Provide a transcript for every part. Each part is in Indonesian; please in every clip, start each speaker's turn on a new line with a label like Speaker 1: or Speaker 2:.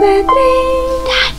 Speaker 1: Patrick dan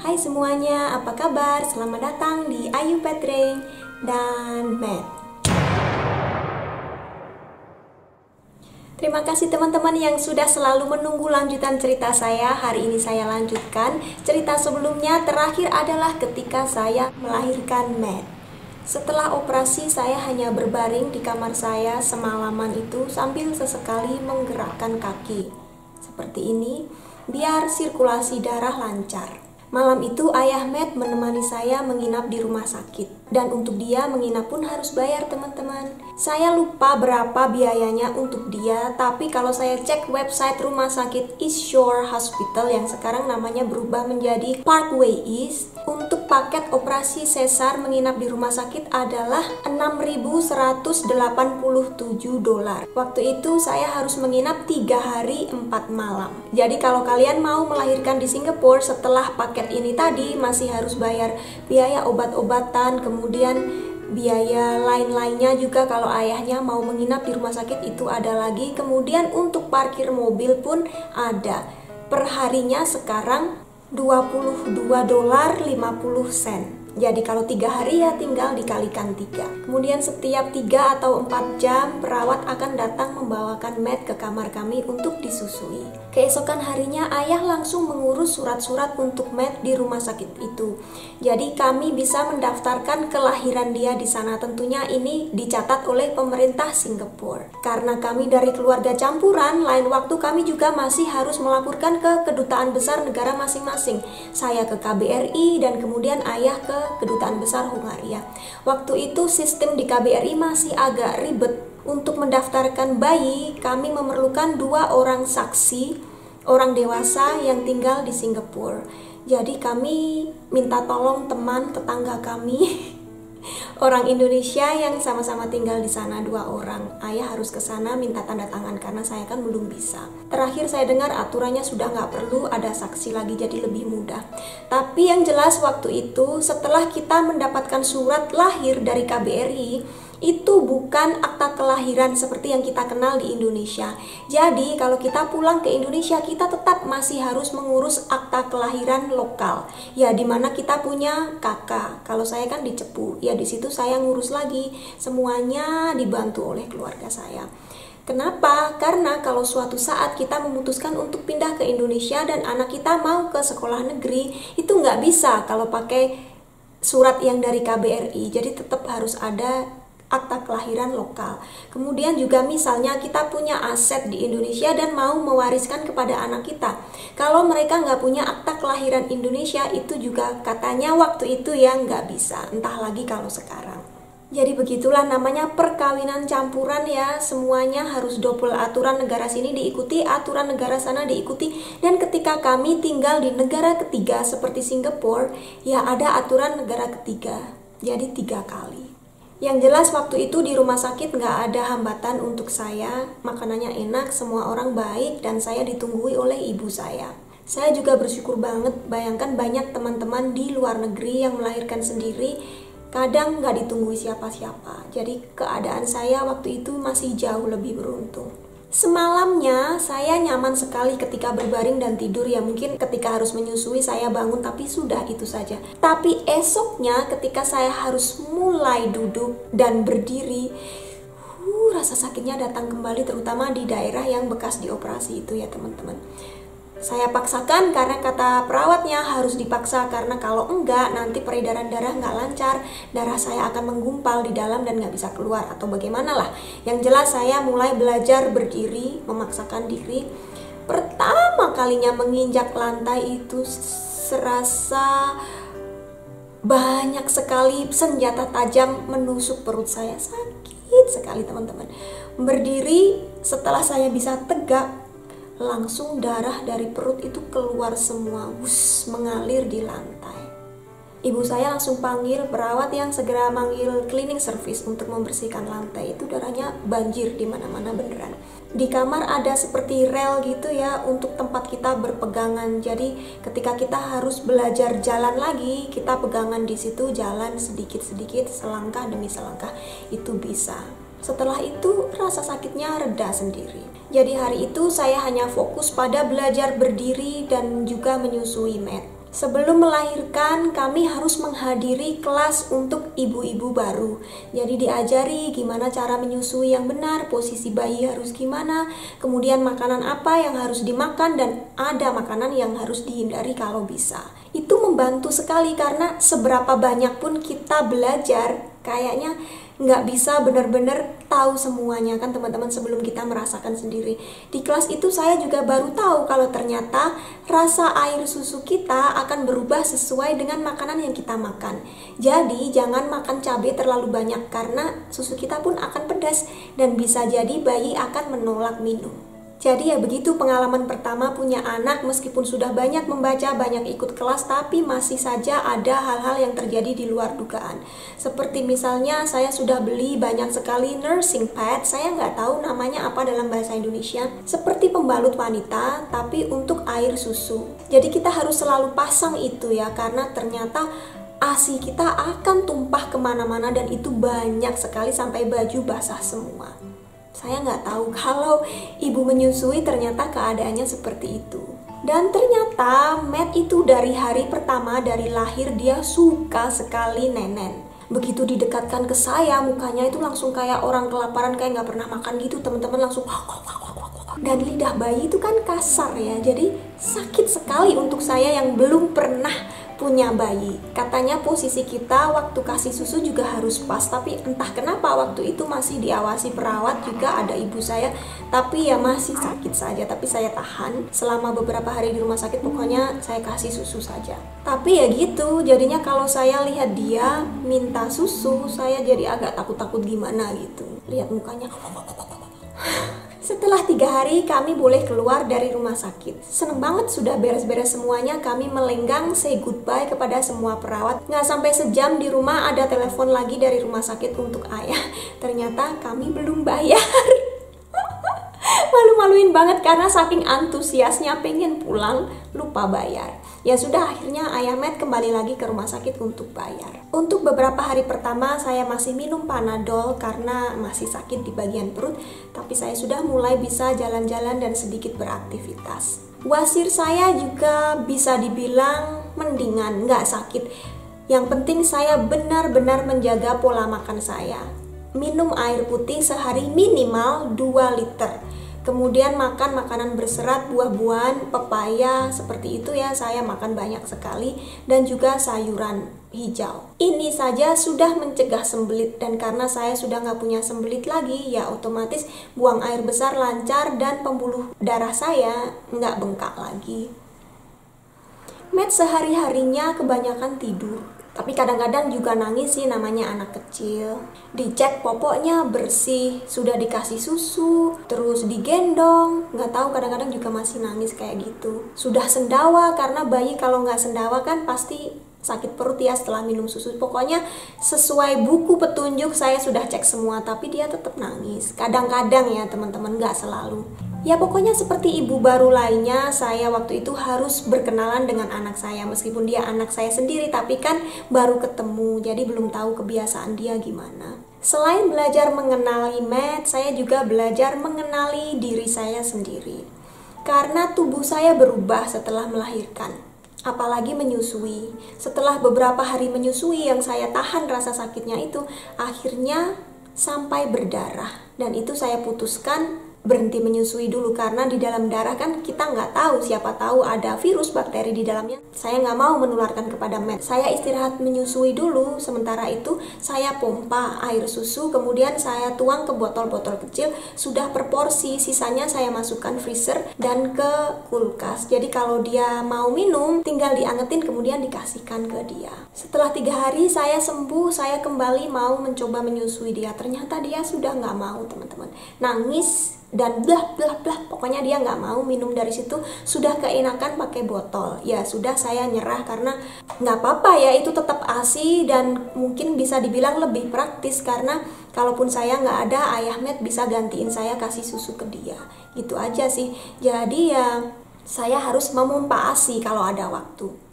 Speaker 2: Hai semuanya, apa kabar? Selamat datang di Ayu Patrick dan Matt. Terima kasih teman-teman yang sudah selalu menunggu lanjutan cerita saya. Hari ini saya lanjutkan. Cerita sebelumnya terakhir adalah ketika saya melahirkan Matt. Setelah operasi, saya hanya berbaring di kamar saya semalaman itu sambil sesekali menggerakkan kaki. Seperti ini, biar sirkulasi darah lancar. Malam itu ayah Matt menemani saya menginap di rumah sakit. Dan untuk dia menginap pun harus bayar teman-teman. Saya lupa berapa biayanya untuk dia, tapi kalau saya cek website rumah sakit East Shore Hospital yang sekarang namanya berubah menjadi Parkway East, untuk paket operasi sesar menginap di rumah sakit adalah $6.187. Waktu itu saya harus menginap 3 hari 4 malam. Jadi kalau kalian mau melahirkan di Singapura setelah paket ini tadi, masih harus bayar biaya obat-obatan, kemudian biaya lain-lainnya juga kalau ayahnya mau menginap di rumah sakit itu ada lagi. Kemudian untuk parkir mobil pun ada. Perharinya sekarang $22.50. Jadi kalau 3 hari ya tinggal dikalikan 3. Kemudian setiap 3 atau 4 jam perawat akan datang membawakan Matt ke kamar kami untuk disusui. Keesokan harinya ayah langsung mengurus surat-surat untuk Matt di rumah sakit itu. Jadi kami bisa mendaftarkan kelahiran dia di sana. Tentunya ini dicatat oleh pemerintah Singapura. Karena kami dari keluarga campuran, lain waktu kami juga masih harus melaporkan ke kedutaan besar negara masing-masing. Saya ke KBRI dan kemudian ayah ke Kedutaan Besar Hungaria. Waktu itu sistem di KBRI masih agak ribet. Untuk mendaftarkan bayi, kami memerlukan 2 orang saksi, orang dewasa yang tinggal di Singapura. Jadi kami minta tolong teman tetangga kami, orang Indonesia yang sama-sama tinggal di sana 2 orang. Ayah harus ke sana minta tanda tangan karena saya kan belum bisa. Terakhir saya dengar aturannya sudah nggak perlu ada saksi lagi, jadi lebih mudah. Tapi yang jelas waktu itu setelah kita mendapatkan surat lahir dari KBRI, itu bukan akta kelahiran seperti yang kita kenal di Indonesia. Jadi kalau kita pulang ke Indonesia, kita tetap masih harus mengurus akta kelahiran lokal. Ya dimana kita punya kakak. Kalau saya kan di Cepu, ya di situ saya ngurus lagi. Semuanya dibantu oleh keluarga saya. Kenapa? Karena kalau suatu saat kita memutuskan untuk pindah ke Indonesia dan anak kita mau ke sekolah negeri, itu nggak bisa kalau pakai surat yang dari KBRI. Jadi tetap harus ada akta kelahiran lokal. Kemudian juga misalnya kita punya aset di Indonesia dan mau mewariskan kepada anak kita. Kalau mereka nggak punya akta kelahiran Indonesia, itu juga katanya waktu itu ya nggak bisa. Entah lagi kalau sekarang. Jadi begitulah namanya perkawinan campuran ya. Semuanya harus double, aturan negara sini diikuti, aturan negara sana diikuti. Dan ketika kami tinggal di negara ketiga seperti Singapura, ya ada aturan negara ketiga. Jadi 3 kali. Yang jelas waktu itu di rumah sakit nggak ada hambatan untuk saya, makanannya enak, semua orang baik, dan saya ditunggui oleh ibu saya. Saya juga bersyukur banget, bayangkan banyak teman-teman di luar negeri yang melahirkan sendiri, kadang nggak ditunggui siapa-siapa. Jadi keadaan saya waktu itu masih jauh lebih beruntung. Semalamnya saya nyaman sekali ketika berbaring dan tidur, ya mungkin ketika harus menyusui saya bangun tapi sudah itu saja. Tapi esoknya ketika saya harus mulai duduk dan berdiri, rasa sakitnya datang kembali, terutama di daerah yang bekas dioperasi itu ya teman-teman. Saya paksakan karena kata perawatnya harus dipaksa, karena kalau enggak nanti peredaran darah nggak lancar, darah saya akan menggumpal di dalam dan nggak bisa keluar atau bagaimana lah. Yang jelas saya mulai belajar berdiri, memaksakan diri. Pertama kalinya menginjak lantai itu serasa banyak sekali senjata tajam menusuk perut saya. Sakit sekali teman-teman. Berdiri setelah saya bisa tegak, langsung darah dari perut itu keluar semua, mengalir di lantai. Ibu saya langsung panggil perawat yang segera manggil cleaning service untuk membersihkan lantai. Itu darahnya banjir di mana-mana beneran. Di kamar ada seperti rel gitu ya untuk tempat kita berpegangan. Jadi ketika kita harus belajar jalan lagi, kita pegangan di situ, jalan sedikit-sedikit, selangkah demi selangkah, itu bisa. Setelah itu rasa sakitnya reda sendiri. Jadi hari itu saya hanya fokus pada belajar berdiri dan juga menyusui Matt. Sebelum melahirkan, kami harus menghadiri kelas untuk ibu-ibu baru. Jadi diajari gimana cara menyusui yang benar, posisi bayi harus gimana, kemudian makanan apa yang harus dimakan, dan ada makanan yang harus dihindari kalau bisa. Itu membantu sekali karena seberapa banyak pun kita belajar, kayaknya nggak bisa benar-benar tahu semuanya kan teman-teman sebelum kita merasakan sendiri. Di kelas itu saya juga baru tahu kalau ternyata rasa air susu kita akan berubah sesuai dengan makanan yang kita makan. Jadi jangan makan cabai terlalu banyak karena susu kita pun akan pedas dan bisa jadi bayi akan menolak minum. Jadi ya begitu pengalaman pertama punya anak, meskipun sudah banyak membaca, banyak ikut kelas, tapi masih saja ada hal-hal yang terjadi di luar dugaan. Seperti misalnya saya sudah beli banyak sekali nursing pad, saya nggak tahu namanya apa dalam bahasa Indonesia, seperti pembalut wanita, tapi untuk air susu. Jadi kita harus selalu pasang itu ya, karena ternyata ASI kita akan tumpah kemana-mana dan itu banyak sekali sampai baju basah semua. Saya nggak tahu kalau ibu menyusui ternyata keadaannya seperti itu. Dan ternyata Matt itu dari hari pertama dari lahir dia suka sekali nenen. Begitu didekatkan ke saya, mukanya itu langsung kayak orang kelaparan, kayak nggak pernah makan gitu. Teman-teman langsung dan lidah bayi itu kan kasar ya, jadi sakit sekali untuk saya yang belum pernah punya bayi. Katanya posisi kita waktu kasih susu juga harus pas, tapi entah kenapa waktu itu masih diawasi perawat, juga ada ibu saya, tapi ya masih sakit saja. Tapi saya tahan selama beberapa hari di rumah sakit, pokoknya saya kasih susu saja. Tapi ya gitu, jadinya kalau saya lihat dia minta susu, saya jadi agak takut-takut gimana gitu. Lihat mukanya. Setelah 3 hari kami boleh keluar dari rumah sakit. Seneng banget sudah beres-beres semuanya, kami melenggang say goodbye kepada semua perawat. Nggak sampai sejam di rumah ada telepon lagi dari rumah sakit untuk ayah. Ternyata kami belum bayar. Malu-maluin banget karena saking antusiasnya pengen pulang, lupa bayar. Ya sudah, akhirnya ayah Matt kembali lagi ke rumah sakit untuk bayar. Untuk beberapa hari pertama saya masih minum Panadol karena masih sakit di bagian perut, tapi saya sudah mulai bisa jalan-jalan dan sedikit beraktivitas. Wasir saya juga bisa dibilang mendingan, nggak sakit. Yang penting saya benar-benar menjaga pola makan saya. Minum air putih sehari minimal 2 liter. Kemudian makan makanan berserat, buah-buahan, pepaya, seperti itu ya, saya makan banyak sekali. Dan juga sayuran hijau. Ini saja sudah mencegah sembelit, dan karena saya sudah nggak punya sembelit lagi, ya otomatis buang air besar lancar dan pembuluh darah saya nggak bengkak lagi. Matt sehari-harinya kebanyakan tidur. Tapi kadang-kadang juga nangis sih, namanya anak kecil. Dicek popoknya bersih, sudah dikasih susu, terus digendong. Nggak tahu kadang-kadang juga masih nangis kayak gitu. Sudah sendawa, karena bayi kalau nggak sendawa kan pasti sakit perut ya setelah minum susu. Pokoknya sesuai buku petunjuk saya sudah cek semua, tapi dia tetap nangis. Kadang-kadang ya teman-teman, nggak selalu. Ya pokoknya seperti ibu baru lainnya, saya waktu itu harus berkenalan dengan anak saya. Meskipun dia anak saya sendiri, tapi kan baru ketemu, jadi belum tahu kebiasaan dia gimana. Selain belajar mengenali Matt, saya juga belajar mengenali diri saya sendiri. Karena tubuh saya berubah setelah melahirkan, apalagi menyusui. Setelah beberapa hari menyusui yang saya tahan rasa sakitnya itu, akhirnya sampai berdarah. Dan itu saya putuskan berhenti menyusui dulu, karena di dalam darah kan kita nggak tahu, siapa tahu ada virus bakteri di dalamnya. Saya nggak mau menularkan kepada Matt. Saya istirahat menyusui dulu, sementara itu saya pompa air susu, kemudian saya tuang ke botol-botol kecil sudah per porsi, sisanya saya masukkan freezer dan ke kulkas. Jadi kalau dia mau minum tinggal diangetin kemudian dikasihkan ke dia. Setelah 3 hari saya sembuh, saya kembali mau mencoba menyusui dia. Ternyata dia sudah nggak mau, teman-teman. Nangis dan blah blah blah, pokoknya dia nggak mau minum. Dari situ sudah keenakan pakai botol. Ya sudah, saya nyerah karena nggak apa-apa ya, itu tetap ASI dan mungkin bisa dibilang lebih praktis, karena kalaupun saya nggak ada, ayah Matt bisa gantiin saya kasih susu ke dia. Gitu aja sih. Jadi ya saya harus memompa ASI kalau ada waktu.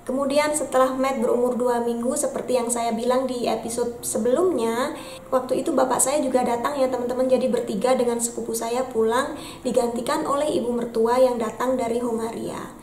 Speaker 2: Kemudian setelah Matt berumur 2 minggu, seperti yang saya bilang di episode sebelumnya, waktu itu bapak saya juga datang ya teman-teman. Jadi bertiga dengan sepupu saya pulang, digantikan oleh ibu mertua yang datang dari Hongaria.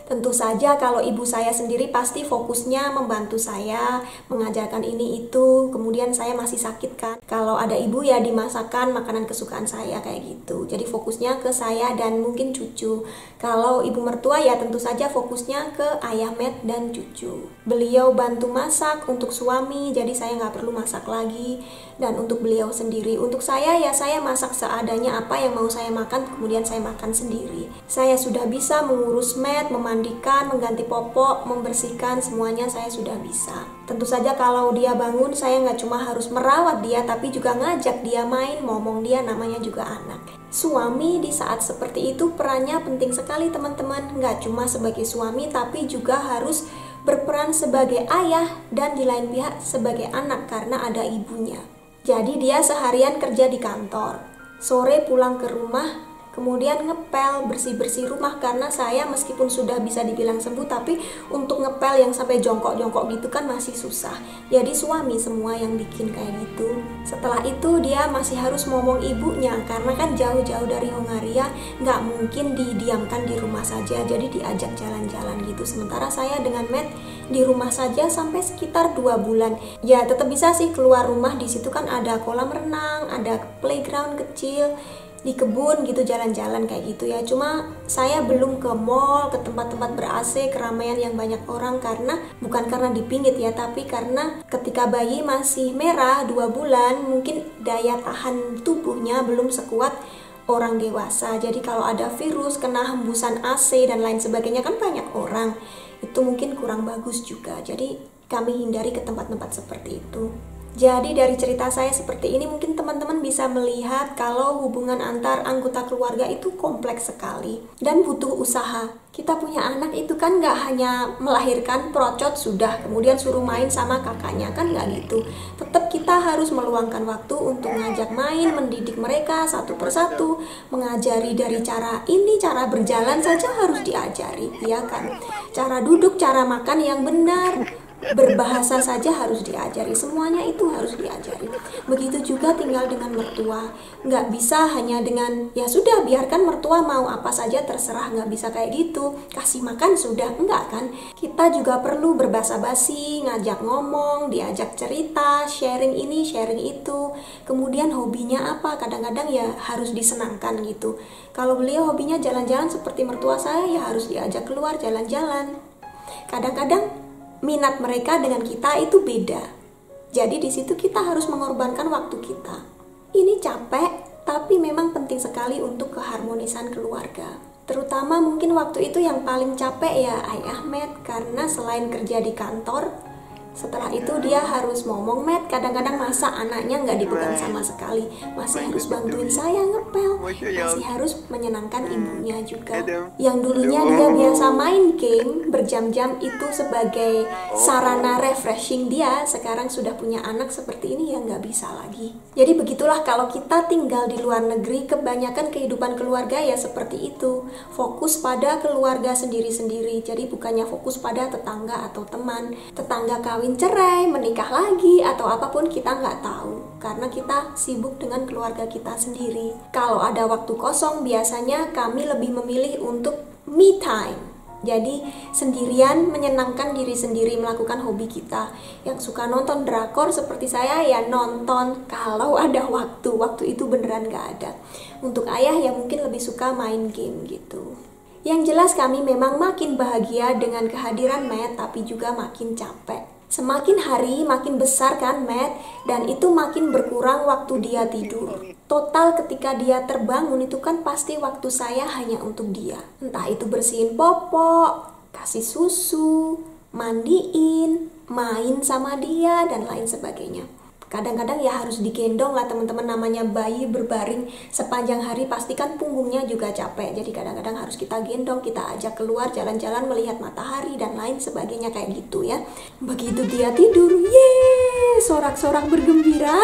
Speaker 2: Tentu saja kalau ibu saya sendiri pasti fokusnya membantu saya, mengajarkan ini itu, kemudian saya masih sakit kan. Kalau ada ibu ya dimasakkan makanan kesukaan saya kayak gitu. Jadi fokusnya ke saya dan mungkin cucu. Kalau ibu mertua ya tentu saja fokusnya ke ayah Matt dan cucu. Beliau bantu masak untuk suami, jadi saya nggak perlu masak lagi. Dan untuk beliau sendiri, untuk saya ya saya masak seadanya, apa yang mau saya makan kemudian saya makan sendiri. Saya sudah bisa mengurus Matt, memandikan, mengganti popok, membersihkan, semuanya saya sudah bisa. Tentu saja kalau dia bangun saya nggak cuma harus merawat dia, tapi juga ngajak dia main, ngomong dia, namanya juga anak. Suami di saat seperti itu perannya penting sekali teman-teman. Nggak cuma sebagai suami tapi juga harus berperan sebagai ayah dan di lain pihak sebagai anak karena ada ibunya. Jadi dia seharian kerja di kantor, sore pulang ke rumah, kemudian ngepel, bersih-bersih rumah, karena saya meskipun sudah bisa dibilang sembuh, tapi untuk ngepel yang sampai jongkok-jongkok gitu kan masih susah. Jadi suami semua yang bikin kayak gitu. Setelah itu dia masih harus ngomong ibunya, karena kan jauh-jauh dari Hongaria, nggak mungkin didiamkan di rumah saja, jadi diajak jalan-jalan gitu. Sementara saya dengan Matt di rumah saja sampai sekitar 2 bulan. Ya tetap bisa sih keluar rumah, di situ kan ada kolam renang, ada playground kecil, di kebun gitu, jalan-jalan kayak gitu ya. Cuma saya belum ke mall, ke tempat-tempat ber-AC, keramaian yang banyak orang, karena bukan karena dipingit ya, tapi karena ketika bayi masih merah 2 bulan, mungkin daya tahan tubuhnya belum sekuat orang dewasa. Jadi kalau ada virus, kena hembusan AC dan lain sebagainya, kan banyak orang, itu mungkin kurang bagus juga. Jadi kami hindari ke tempat-tempat seperti itu. Jadi dari cerita saya seperti ini mungkin teman-teman bisa melihat kalau hubungan antar anggota keluarga itu kompleks sekali dan butuh usaha. Kita punya anak itu kan nggak hanya melahirkan, procot sudah, kemudian suruh main sama kakaknya, kan nggak gitu. Tetap kita harus meluangkan waktu untuk ngajak main, mendidik mereka satu persatu, mengajari dari cara ini, cara berjalan saja harus diajari, ya kan? Cara duduk, cara makan yang benar, berbahasa saja harus diajari, semuanya itu harus diajari. Begitu juga tinggal dengan mertua, nggak bisa hanya dengan ya sudah biarkan mertua mau apa saja terserah, nggak bisa kayak gitu, kasih makan sudah, enggak kan. Kita juga perlu berbahasa basi, ngajak ngomong, diajak cerita, sharing ini sharing itu, kemudian hobinya apa, kadang-kadang ya harus disenangkan gitu. Kalau beliau hobinya jalan-jalan seperti mertua saya, ya harus diajak keluar jalan-jalan. Kadang-kadang minat mereka dengan kita itu beda. Jadi di situ kita harus mengorbankan waktu kita. Ini capek, tapi memang penting sekali untuk keharmonisan keluarga. Terutama mungkin waktu itu yang paling capek ya ayah Matt, karena selain kerja di kantor, setelah itu dia harus ngomong Matt, kadang-kadang masa anaknya nggak dipegang sama sekali, masih harus bantuin saya ngepel, masih harus menyenangkan ibunya juga. Yang dulunya dia biasa main game berjam-jam itu sebagai sarana refreshing dia, sekarang sudah punya anak seperti ini ya nggak bisa lagi. Jadi begitulah kalau kita tinggal di luar negeri, kebanyakan kehidupan keluarga ya seperti itu, fokus pada keluarga sendiri-sendiri. Jadi bukannya fokus pada tetangga atau teman, tetangga kawin cerai, menikah lagi, atau apapun kita nggak tahu, karena kita sibuk dengan keluarga kita sendiri. Kalau ada waktu kosong, biasanya kami lebih memilih untuk me time. Jadi sendirian menyenangkan diri sendiri melakukan hobi kita. Yang suka nonton drakor seperti saya ya nonton kalau ada waktu itu beneran gak ada. Untuk ayah ya mungkin lebih suka main game gitu. Yang jelas kami memang makin bahagia dengan kehadiran Matt, tapi juga makin capek. Semakin hari makin besar kan Matt, dan itu makin berkurang waktu dia tidur. Total ketika dia terbangun itu kan pasti waktu saya hanya untuk dia. Entah itu bersihin popok, kasih susu, mandiin, main sama dia, dan lain sebagainya. Kadang-kadang ya harus digendong lah teman-teman, namanya bayi berbaring sepanjang hari pasti kan punggungnya juga capek. Jadi kadang-kadang harus kita gendong, kita ajak keluar jalan-jalan melihat matahari dan lain sebagainya kayak gitu ya. Begitu dia tidur, yeay, sorak-sorak bergembira.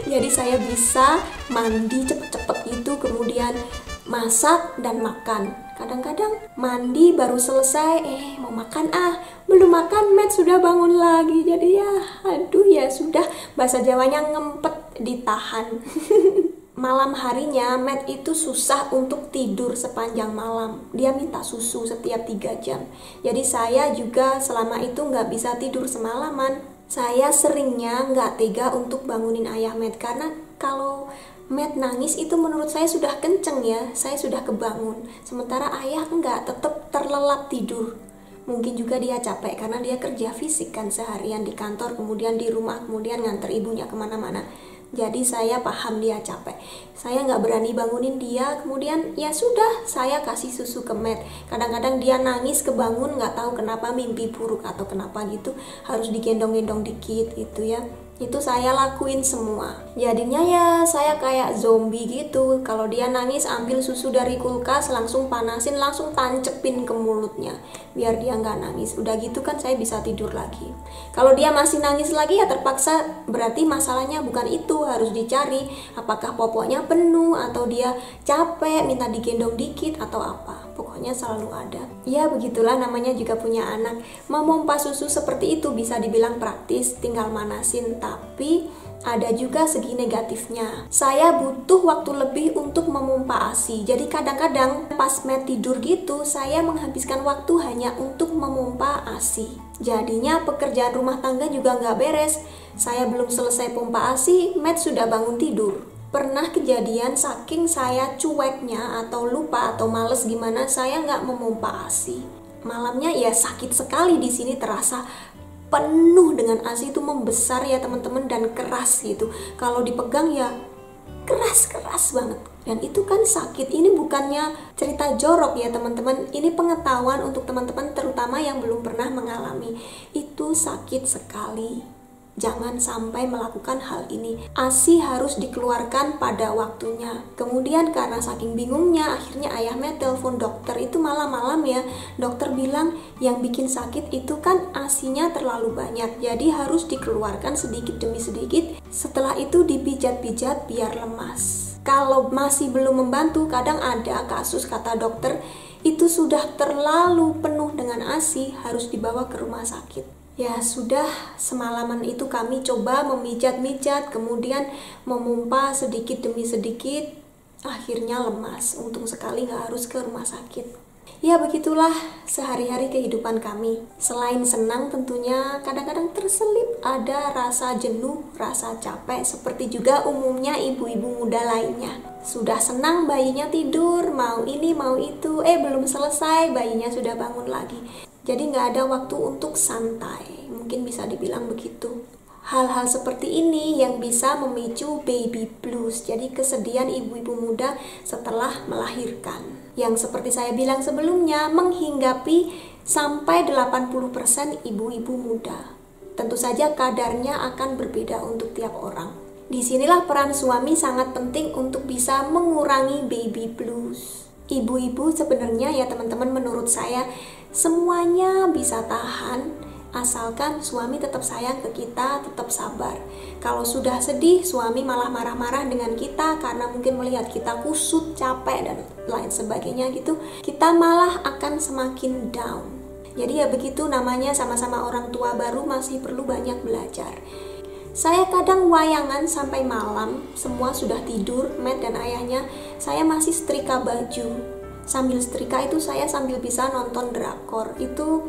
Speaker 2: Jadi saya bisa mandi cepet-cepet gitu, kemudian masak dan makan. Kadang-kadang mandi baru selesai, mau makan belum makan, Matt sudah bangun lagi. Jadi ya, aduh ya sudah, bahasa Jawanya ngempet ditahan. Malam harinya Matt itu susah untuk tidur sepanjang malam. Dia minta susu setiap 3 jam. Jadi saya juga selama itu nggak bisa tidur semalaman. Saya seringnya nggak tega untuk bangunin ayah Matt, karena kalau Matt nangis itu menurut saya sudah kenceng ya, saya sudah kebangun. Sementara ayah enggak, tetap terlelap tidur. Mungkin juga dia capek karena dia kerja fisik kan seharian di kantor, kemudian di rumah, kemudian nganter ibunya kemana-mana. Jadi saya paham dia capek. Saya nggak berani bangunin dia, kemudian ya sudah, saya kasih susu ke Matt. Kadang-kadang dia nangis kebangun, nggak tahu kenapa, mimpi buruk atau kenapa gitu, harus digendong-gendong dikit gitu ya. Itu saya lakuin semua. Jadinya ya saya kayak zombie gitu. Kalau dia nangis, ambil susu dari kulkas, langsung panasin, langsung tancepin ke mulutnya biar dia nggak nangis. Udah gitu kan saya bisa tidur lagi. Kalau dia masih nangis lagi ya terpaksa, berarti masalahnya bukan itu, harus dicari apakah popoknya penuh atau dia capek minta digendong dikit atau apa. Pokoknya selalu ada. Ya begitulah namanya juga punya anak. Memompa susu seperti itu bisa dibilang praktis, tinggal manasin. Tapi ada juga segi negatifnya. Saya butuh waktu lebih untuk memompa ASI. Jadi kadang-kadang pas Matt tidur gitu, saya menghabiskan waktu hanya untuk memompa ASI. Jadinya pekerjaan rumah tangga juga nggak beres. Saya belum selesai pompa ASI, Matt sudah bangun tidur. Pernah kejadian saking saya cueknya atau lupa atau males gimana, saya nggak memompa ASI. Malamnya ya sakit sekali, di sini terasa penuh dengan ASI, itu membesar ya teman-teman dan keras gitu. Kalau dipegang ya keras banget. Dan itu kan sakit. Ini bukannya cerita jorok ya teman-teman. Ini pengetahuan untuk teman-teman terutama yang belum pernah mengalami. Itu sakit sekali. Jangan sampai melakukan hal ini. ASI harus dikeluarkan pada waktunya. Kemudian karena saking bingungnya, akhirnya ayah Matt telepon dokter. Itu malam-malam ya. Dokter bilang yang bikin sakit itu kan ASInya terlalu banyak. Jadi harus dikeluarkan sedikit demi sedikit. Setelah itu dipijat-pijat biar lemas. Kalau masih belum membantu, kadang ada kasus kata dokter itu sudah terlalu penuh dengan ASI, harus dibawa ke rumah sakit. Ya sudah, semalaman itu kami coba memijat-mijat, kemudian memompa sedikit demi sedikit, akhirnya lemas. Untung sekali nggak harus ke rumah sakit. Ya begitulah sehari-hari kehidupan kami. Selain senang tentunya, kadang-kadang terselip ada rasa jenuh, rasa capek, seperti juga umumnya ibu-ibu muda lainnya. Sudah senang bayinya tidur, mau ini mau itu, belum selesai bayinya sudah bangun lagi. Jadi nggak ada waktu untuk santai, mungkin bisa dibilang begitu. Hal-hal seperti ini yang bisa memicu baby blues, jadi kesedihan ibu-ibu muda setelah melahirkan. Yang seperti saya bilang sebelumnya, menghinggapi sampai 80% ibu-ibu muda. Tentu saja kadarnya akan berbeda untuk tiap orang. Disinilah peran suami sangat penting untuk bisa mengurangi baby blues. Ibu-ibu sebenarnya ya teman-teman, menurut saya semuanya bisa tahan asalkan suami tetap sayang ke kita, tetap sabar. Kalau sudah sedih, suami malah marah-marah dengan kita karena mungkin melihat kita kusut, capek dan lain sebagainya gitu, kita malah akan semakin down. Jadi ya begitu namanya, sama-sama orang tua baru masih perlu banyak belajar. Saya kadang wayangan sampai malam, semua sudah tidur, Matt dan ayahnya, saya masih setrika baju. Sambil setrika itu saya sambil bisa nonton drakor. Itu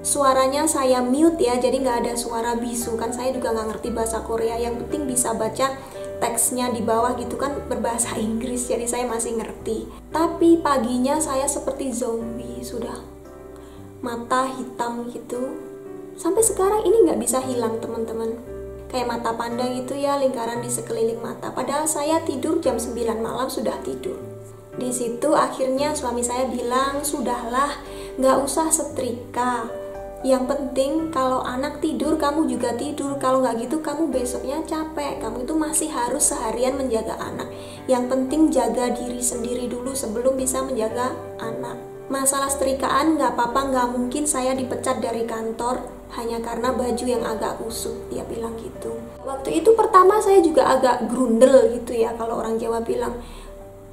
Speaker 2: suaranya saya mute ya, jadi nggak ada suara bisu. Kan saya juga nggak ngerti bahasa Korea, yang penting bisa baca teksnya di bawah gitu kan berbahasa Inggris, jadi saya masih ngerti. Tapi paginya saya seperti zombie, sudah mata hitam gitu. Sampai sekarang ini nggak bisa hilang teman-teman. Kayak mata panda gitu ya, lingkaran di sekeliling mata. Padahal saya tidur jam 9 malam sudah tidur. Di situ akhirnya suami saya bilang, sudahlah, nggak usah setrika. Yang penting kalau anak tidur, kamu juga tidur. Kalau nggak gitu, kamu besoknya capek. Kamu itu masih harus seharian menjaga anak. Yang penting jaga diri sendiri dulu sebelum bisa menjaga anak. Masalah setrikaan nggak apa-apa, nggak mungkin saya dipecat dari kantor hanya karena baju yang agak kusut, dia bilang gitu. Waktu itu pertama saya juga agak grundel gitu ya, kalau orang Jawa bilang.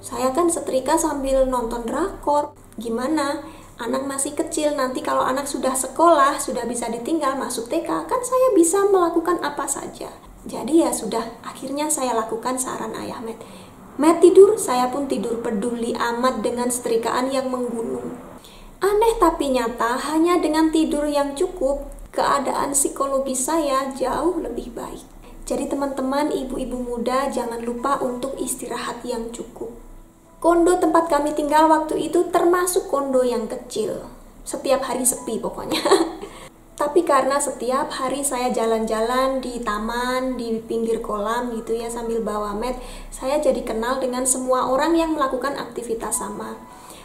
Speaker 2: Saya kan setrika sambil nonton drakor. Gimana? Anak masih kecil, nanti kalau anak sudah sekolah, sudah bisa ditinggal masuk TK, kan saya bisa melakukan apa saja. Jadi ya sudah, akhirnya saya lakukan saran ayah Matt. Matt tidur, saya pun tidur, peduli amat dengan setrikaan yang menggunung. Aneh tapi nyata, hanya dengan tidur yang cukup, keadaan psikologis saya jauh lebih baik. Jadi teman-teman, ibu-ibu muda, jangan lupa untuk istirahat yang cukup. Kondo tempat kami tinggal waktu itu termasuk kondo yang kecil. Setiap hari sepi pokoknya. Tapi karena setiap hari saya jalan-jalan di taman, di pinggir kolam gitu ya sambil bawa mat, saya jadi kenal dengan semua orang yang melakukan aktivitas sama.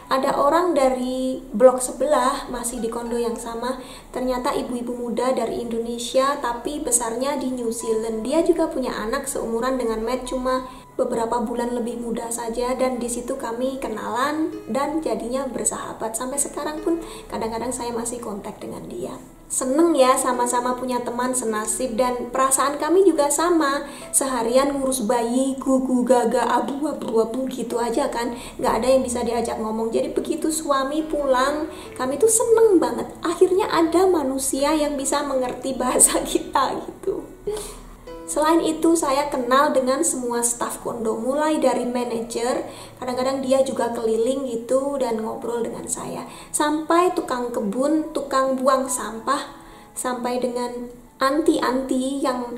Speaker 2: Ada orang dari blok sebelah masih di kondo yang sama. Ternyata ibu-ibu muda dari Indonesia tapi besarnya di New Zealand. Dia juga punya anak seumuran dengan Matt, cuma beberapa bulan lebih muda saja, dan di situ kami kenalan dan jadinya bersahabat. Sampai sekarang pun kadang-kadang saya masih kontak dengan dia. Seneng ya sama-sama punya teman senasib, dan perasaan kami juga sama. Seharian ngurus bayi, gugu gaga, abu gitu aja kan, nggak ada yang bisa diajak ngomong. Jadi begitu suami pulang, kami tuh seneng banget. Akhirnya ada manusia yang bisa mengerti bahasa kita gitu. Selain itu, saya kenal dengan semua staf kondo, mulai dari manajer, kadang-kadang dia juga keliling gitu dan ngobrol dengan saya, sampai tukang kebun, tukang buang sampah, sampai dengan anti-anti yang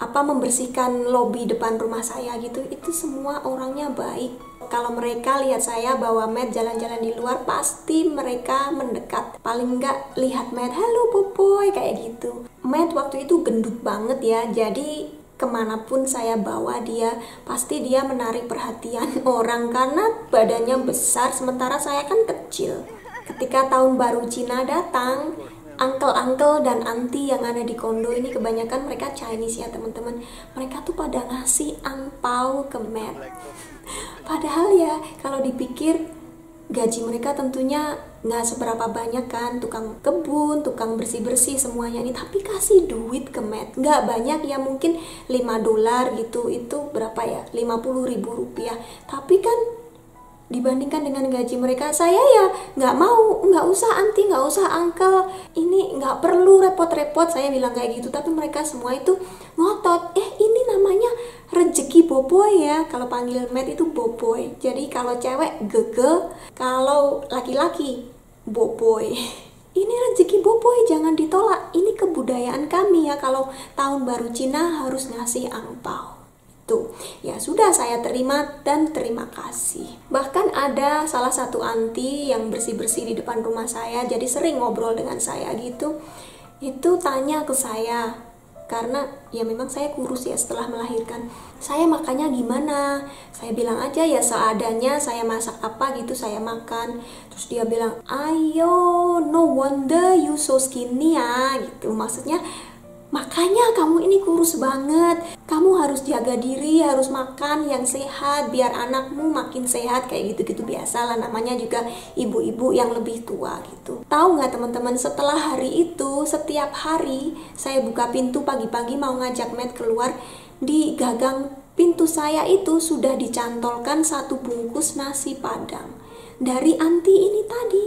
Speaker 2: membersihkan lobi depan rumah saya gitu. Itu semua orangnya baik. Kalau mereka lihat saya bawa Matt jalan-jalan di luar, pasti mereka mendekat. Paling enggak lihat Matt, halo Popoy, kayak gitu. Matt waktu itu gendut banget ya, jadi kemanapun saya bawa dia, pasti dia menarik perhatian orang karena badannya besar, sementara saya kan kecil. Ketika tahun baru Cina datang, uncle-uncle dan auntie yang ada di kondo ini kebanyakan mereka Chinese ya teman-teman. Mereka tuh pada ngasih angpau ke Matt. Padahal ya kalau dipikir gaji mereka tentunya nggak seberapa banyak kan, tukang kebun, tukang bersih-bersih semuanya ini, tapi kasih duit ke Matt. Nggak banyak ya, mungkin $5 gitu, itu berapa ya, 50.000 rupiah. Tapi kan dibandingkan dengan gaji mereka, saya ya nggak mau, nggak usah auntie, nggak usah uncle, ini nggak perlu repot-repot, saya bilang kayak gitu. Tapi mereka semua itu ngotot, ini namanya rezeki boboy ya, kalau panggil Matt itu boboy. Jadi kalau cewek gege, kalau laki-laki boboy. Ini rezeki boboy, jangan ditolak, ini kebudayaan kami ya, kalau tahun baru Cina harus ngasih angpau. Tuh, ya sudah saya terima dan terima kasih. Bahkan ada salah satu auntie yang bersih-bersih di depan rumah saya, jadi sering ngobrol dengan saya gitu. Itu tanya ke saya, karena ya memang saya kurus ya setelah melahirkan. Saya makannya gimana? Saya bilang aja ya seadanya, saya masak apa gitu saya makan. Terus dia bilang, ayo, no wonder you so skinny ya gitu. Maksudnya, makanya kamu ini kurus banget, kamu harus jaga diri, harus makan yang sehat biar anakmu makin sehat, kayak gitu-gitu. Biasalah, namanya juga ibu-ibu yang lebih tua gitu. Tahu nggak teman-teman, setelah hari itu setiap hari saya buka pintu pagi-pagi mau ngajak Matt keluar, di gagang pintu saya itu sudah dicantolkan 1 bungkus nasi padang dari auntie ini tadi.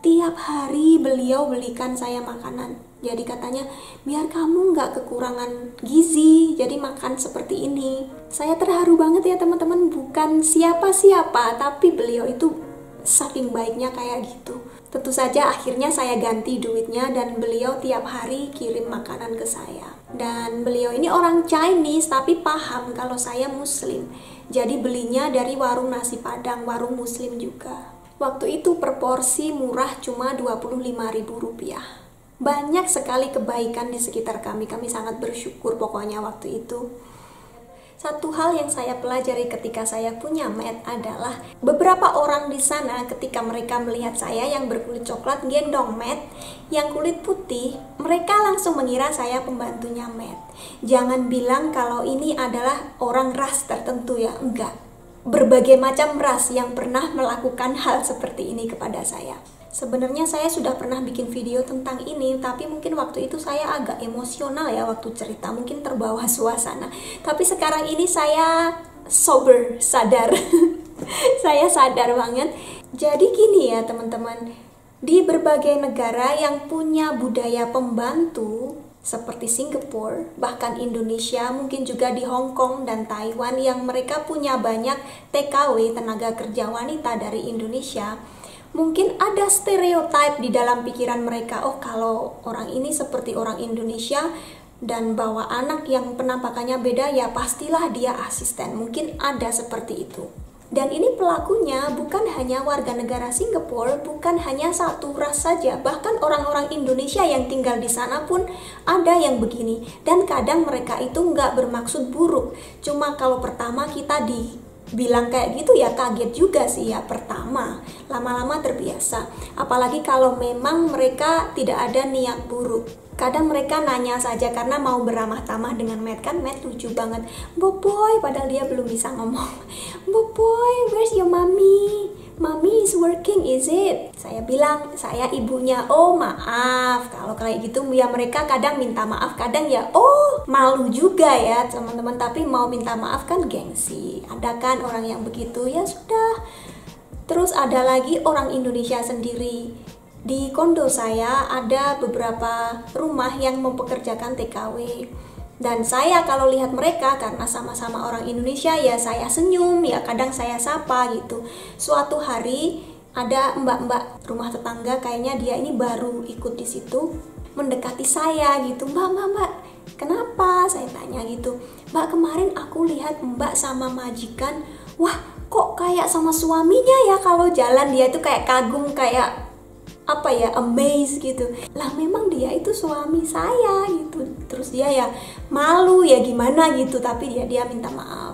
Speaker 2: Tiap hari beliau belikan saya makanan. Jadi katanya, biar kamu nggak kekurangan gizi, jadi makan seperti ini. Saya terharu banget ya teman-teman, bukan siapa-siapa, tapi beliau itu saking baiknya kayak gitu. Tentu saja akhirnya saya ganti duitnya dan beliau tiap hari kirim makanan ke saya. Dan beliau ini orang Chinese tapi paham kalau saya Muslim. Jadi belinya dari warung nasi Padang, warung Muslim juga. Waktu itu per porsi murah cuma Rp25.000. Banyak sekali kebaikan di sekitar kami sangat bersyukur pokoknya waktu itu. Satu hal yang saya pelajari ketika saya punya med adalah beberapa orang di sana ketika mereka melihat saya yang berkulit coklat gendong med yang kulit putih, mereka langsung mengira saya pembantunya med. Jangan bilang kalau ini adalah orang ras tertentu ya, enggak. Berbagai macam ras yang pernah melakukan hal seperti ini kepada saya. Sebenarnya saya sudah pernah bikin video tentang ini, tapi mungkin waktu itu saya agak emosional ya waktu cerita, mungkin terbawa suasana. Tapi sekarang ini saya sober, sadar. Saya sadar banget. Jadi gini ya teman-teman, di berbagai negara yang punya budaya pembantu seperti Singapura, bahkan Indonesia, mungkin juga di Hong Kong dan Taiwan yang mereka punya banyak TKW, tenaga kerja wanita dari Indonesia. Mungkin ada stereotip di dalam pikiran mereka, oh kalau orang ini seperti orang Indonesia dan bawa anak yang penampakannya beda, ya pastilah dia asisten. Mungkin ada seperti itu. Dan ini pelakunya bukan hanya warga negara Singapura, bukan hanya satu ras saja, bahkan orang-orang Indonesia yang tinggal di sana pun ada yang begini. Dan kadang mereka itu nggak bermaksud buruk, cuma kalau pertama kita bilang kayak gitu ya kaget juga sih ya pertama, lama-lama terbiasa. Apalagi kalau memang mereka tidak ada niat buruk. Kadang mereka nanya saja karena mau beramah tamah dengan Matt, kan Matt lucu banget. Boboy, padahal dia belum bisa ngomong. Boboy, where's your mommy? Mommy is working, is it? Saya bilang, saya ibunya. Oh maaf, kalau kayak gitu ya mereka kadang minta maaf, kadang ya oh malu juga ya teman-teman. Tapi mau minta maaf kan gengsi. Ada kan orang yang begitu, ya sudah. Terus ada lagi orang Indonesia sendiri. Di kondo saya ada beberapa rumah yang mempekerjakan TKW. Dan saya kalau lihat mereka, karena sama-sama orang Indonesia, ya saya senyum, ya kadang saya sapa gitu. Suatu hari ada mbak-mbak rumah tetangga, kayaknya dia ini baru ikut di situ, mendekati saya gitu. Mbak, kenapa? Saya tanya gitu. Mbak, kemarin aku lihat mbak sama majikan, wah kok kayak sama suaminya ya kalau jalan. Dia itu kayak kagum, kayak apa ya, amazed gitu. Lah memang dia itu suami saya gitu. Terus dia ya malu ya gimana gitu, tapi dia minta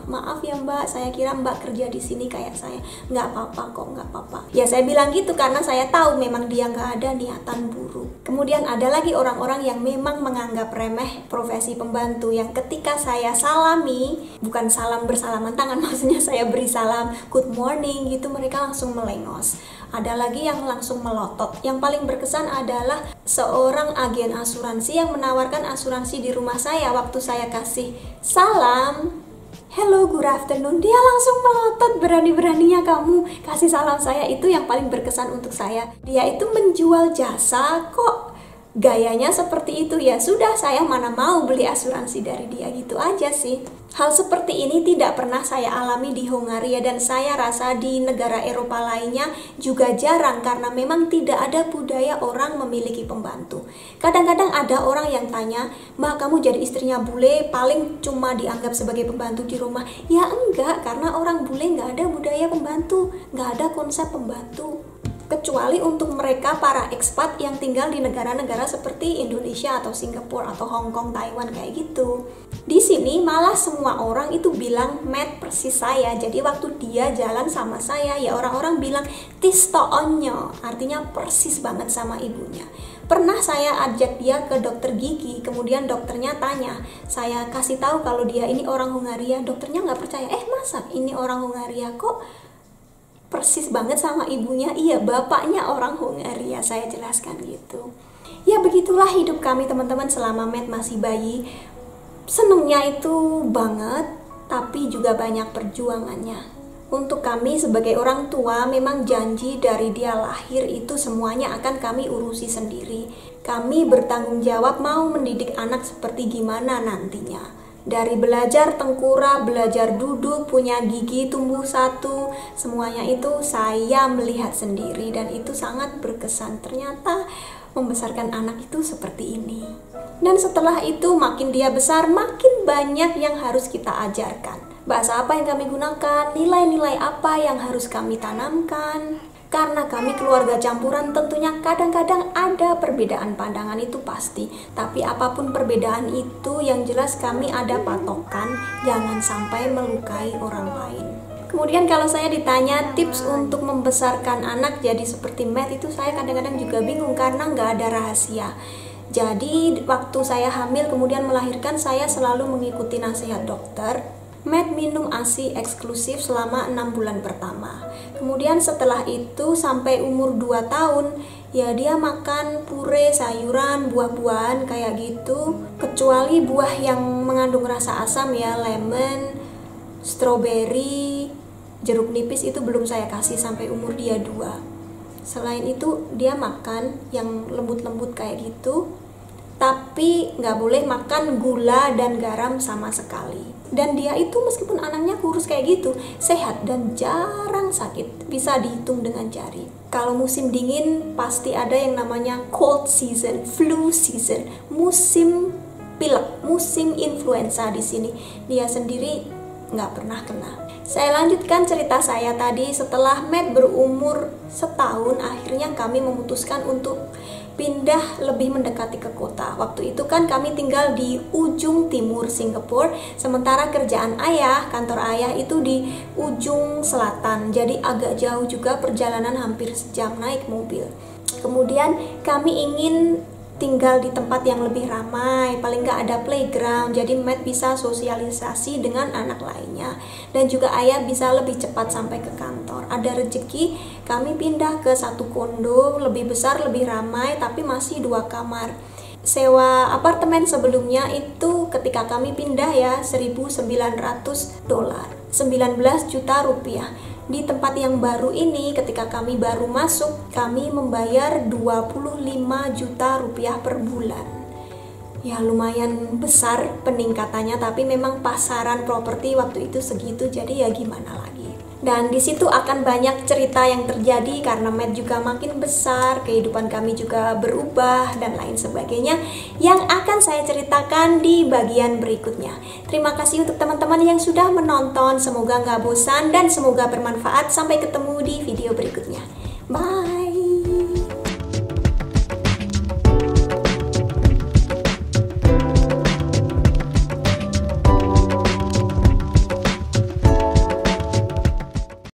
Speaker 2: maaf ya mbak, saya kira mbak kerja di sini kayak saya. Nggak apa-apa kok, nggak apa-apa. Ya saya bilang gitu karena saya tahu memang dia nggak ada niatan buruk. Kemudian ada lagi orang-orang yang memang menganggap remeh profesi pembantu, yang ketika saya salami, bukan salam bersalaman tangan, maksudnya saya beri salam good morning gitu, mereka langsung melengos. Ada lagi yang langsung melotot. Yang paling berkesan adalah seorang agen asuransi yang menawarkan asuransi di rumah saya. Waktu saya kasih salam, hello, good afternoon, dia langsung melotot. Berani-beraninya kamu kasih salam saya. Itu yang paling berkesan untuk saya. Dia itu menjual jasa kok gayanya seperti itu. Ya sudah, saya mana mau beli asuransi dari dia, gitu aja sih. Hal seperti ini tidak pernah saya alami di Hongaria, dan saya rasa di negara Eropa lainnya juga jarang karena memang tidak ada budaya orang memiliki pembantu. Kadang-kadang ada orang yang tanya, mbak kamu jadi istrinya bule paling cuma dianggap sebagai pembantu di rumah. Ya enggak, karena orang bule nggak ada budaya pembantu, nggak ada konsep pembantu. Kecuali untuk mereka para ekspat yang tinggal di negara-negara seperti Indonesia atau Singapura atau Hong Kong, Taiwan kayak gitu. Di sini malah semua orang itu bilang Matt persis saya. Jadi waktu dia jalan sama saya, ya orang-orang bilang tistoonyo, artinya persis banget sama ibunya. Pernah saya ajak dia ke dokter gigi, kemudian dokternya tanya, saya kasih tahu kalau dia ini orang Hongaria, dokternya nggak percaya. Masa ini orang Hongaria kok persis banget sama ibunya? Iya, bapaknya orang Hongaria, saya jelaskan gitu. Ya begitulah hidup kami teman-teman selama Matt masih bayi. Senengnya itu banget, tapi juga banyak perjuangannya. Untuk kami sebagai orang tua, memang janji dari dia lahir itu semuanya akan kami urusi sendiri. Kami bertanggung jawab mau mendidik anak seperti gimana nantinya. Dari belajar tengkurap, belajar duduk, punya gigi tumbuh satu, semuanya itu saya melihat sendiri dan itu sangat berkesan. Ternyata membesarkan anak itu seperti ini. Dan setelah itu makin dia besar, makin banyak yang harus kita ajarkan. Bahasa apa yang kami gunakan, nilai-nilai apa yang harus kami tanamkan. Karena kami keluarga campuran, tentunya kadang-kadang ada perbedaan pandangan, itu pasti. Tapi apapun perbedaan itu, yang jelas kami ada patokan, jangan sampai melukai orang lain. Kemudian kalau saya ditanya tips untuk membesarkan anak jadi seperti Matt, itu saya kadang-kadang juga bingung karena nggak ada rahasia. Jadi waktu saya hamil kemudian melahirkan, saya selalu mengikuti nasihat dokter. Matt minum ASI eksklusif selama 6 bulan pertama. Kemudian setelah itu sampai umur 2 tahun, ya dia makan pure, sayuran, buah-buahan kayak gitu. Kecuali buah yang mengandung rasa asam ya, lemon, strawberry, jeruk nipis itu belum saya kasih sampai umur dia 2. Selain itu dia makan yang lembut-lembut kayak gitu, tapi nggak boleh makan gula dan garam sama sekali. Dan dia itu meskipun anaknya kurus kayak gitu, sehat dan jarang sakit, bisa dihitung dengan jari. Kalau musim dingin pasti ada yang namanya cold season, flu season, musim pilek, musim influenza di sini. Dia sendiri nggak pernah kena. Saya lanjutkan cerita saya tadi. Setelah Matt berumur setahun, akhirnya kami memutuskan untuk pindah lebih mendekati ke kota. Waktu itu kan kami tinggal di ujung timur Singapura, sementara kerjaan ayah, kantor ayah itu di ujung selatan. Jadi agak jauh juga, perjalanan hampir sejam naik mobil. Kemudian kami ingin tinggal di tempat yang lebih ramai, paling nggak ada playground, jadi Matt bisa sosialisasi dengan anak lainnya, dan juga ayah bisa lebih cepat sampai ke kantor. Ada rezeki, kami pindah ke satu kondo, lebih besar, lebih ramai, tapi masih 2 kamar. Sewa apartemen sebelumnya itu ketika kami pindah ya $1.900, 19 juta rupiah. Di tempat yang baru ini, ketika kami baru masuk, kami membayar 25 juta rupiah per bulan. Ya lumayan besar peningkatannya, tapi memang pasaran properti waktu itu segitu, jadi ya gimana lagi. Dan di situ akan banyak cerita yang terjadi karena Matt juga makin besar, kehidupan kami juga berubah dan lain sebagainya yang akan saya ceritakan di bagian berikutnya. Terima kasih untuk teman-teman yang sudah menonton, semoga nggak bosan dan semoga bermanfaat. Sampai ketemu di video berikutnya.